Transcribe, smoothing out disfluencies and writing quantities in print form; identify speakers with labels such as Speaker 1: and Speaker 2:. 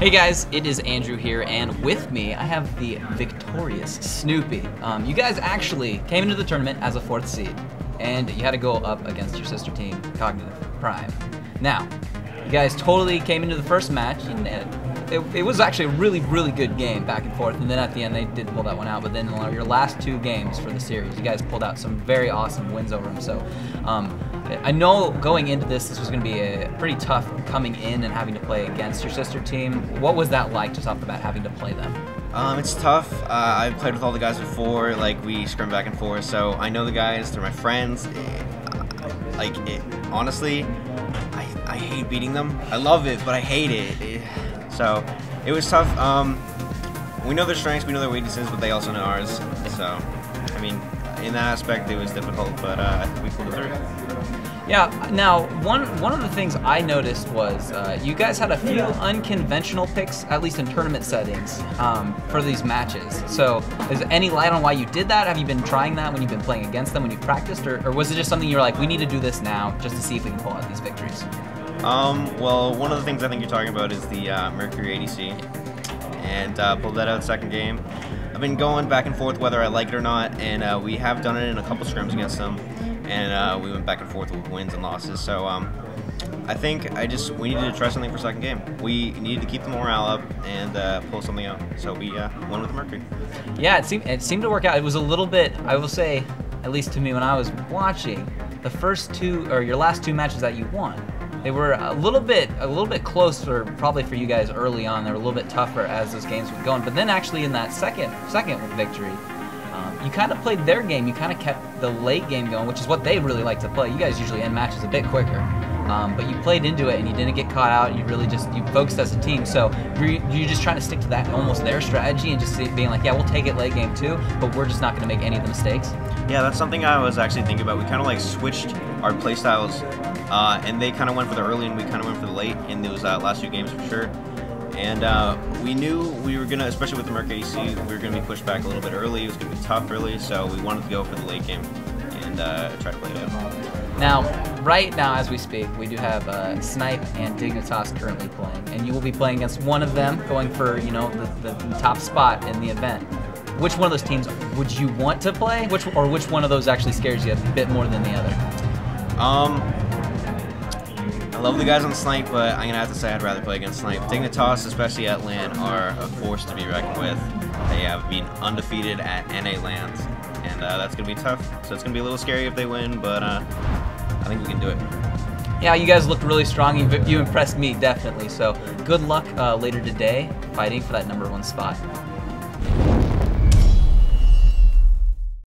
Speaker 1: Hey guys, it is Andrew here, and with me I have the victorious Snoopy. You guys actually came into the tournament as a 4th seed, and you had to go up against your sister team, Cognitive Prime. Now, you guys totally came into the first match, and it was actually a really good game, back and forth, and then at the end they did pull that one out, but then your last 2 games for the series, you guys pulled out some very awesome wins over them, so I know going into this was going to be a pretty tough coming in and having to play against your sister team. What was that like just off the bat, having to play them?
Speaker 2: It's tough. I've played with all the guys before, like we scrim back and forth, so I know the guys, they're my friends. Honestly, I hate beating them. I love it, but I hate it. So it was tough. We know their strengths, we know their weaknesses, but they also know ours. So, I mean, in that aspect, it was difficult, but I think we pulled it through.
Speaker 1: Yeah, now, one of the things I noticed was you guys had a few unconventional picks, at least in tournament settings, for these matches. So, is there any light on why you did that? Have you been trying that when you've been playing against them, when you've practiced? Or was it just something you were like, we need to do this now, just to see if we can pull out these victories?
Speaker 2: Well, one of the things I think you're talking about is the Mercury ADC, and pulled that out second game. I've been going back and forth whether I like it or not, and we have done it in a couple scrims against them, and we went back and forth with wins and losses. So I think we needed to try something for second game. We needed to keep the morale up and pull something out. So we won with the Mercury.
Speaker 1: Yeah, it seemed to work out. It was a little bit, I will say, at least to me when I was watching, the first 2 or your last 2 matches that you won, they were a little bit closer, probably for you guys early on. They were a little bit tougher as those games were going. But then actually in that second victory, you kind of played their game. You kind of kept the late game going, which is what they really like to play. You guys usually end matches a bit quicker. But you played into it and you didn't get caught out. You really you focused as a team. So you're just trying to stick to that, almost their strategy, and just being like, yeah, we'll take it late game too, but we're just not going to make any of the mistakes.
Speaker 2: Yeah, that's something I was actually thinking about. We kind of like switched our play styles, and they kind of went for the early and we kind of went for the late in those last 2 games for sure. And we knew we were gonna, especially with the Merc AC, we were gonna be pushed back a little bit early. It was gonna be tough early, so we wanted to go for the late game and try to play it out.
Speaker 1: Now, right now as we speak, we do have SMITE and Dignitas currently playing, and you will be playing against one of them, going for the top spot in the event. Which one of those teams would you want to play? Which one of those actually scares you a bit more than the other?
Speaker 2: I love the guys on SMITE, but I'm gonna have to say I'd rather play against SMITE. Dignitas, especially at LAN, are a force to be reckoned with. They have been undefeated at NA LANs, and that's gonna be tough. So it's gonna be a little scary if they win, but I think we can do it.
Speaker 1: Yeah, you guys looked really strong. You impressed me, definitely. So good luck later today fighting for that #1 spot.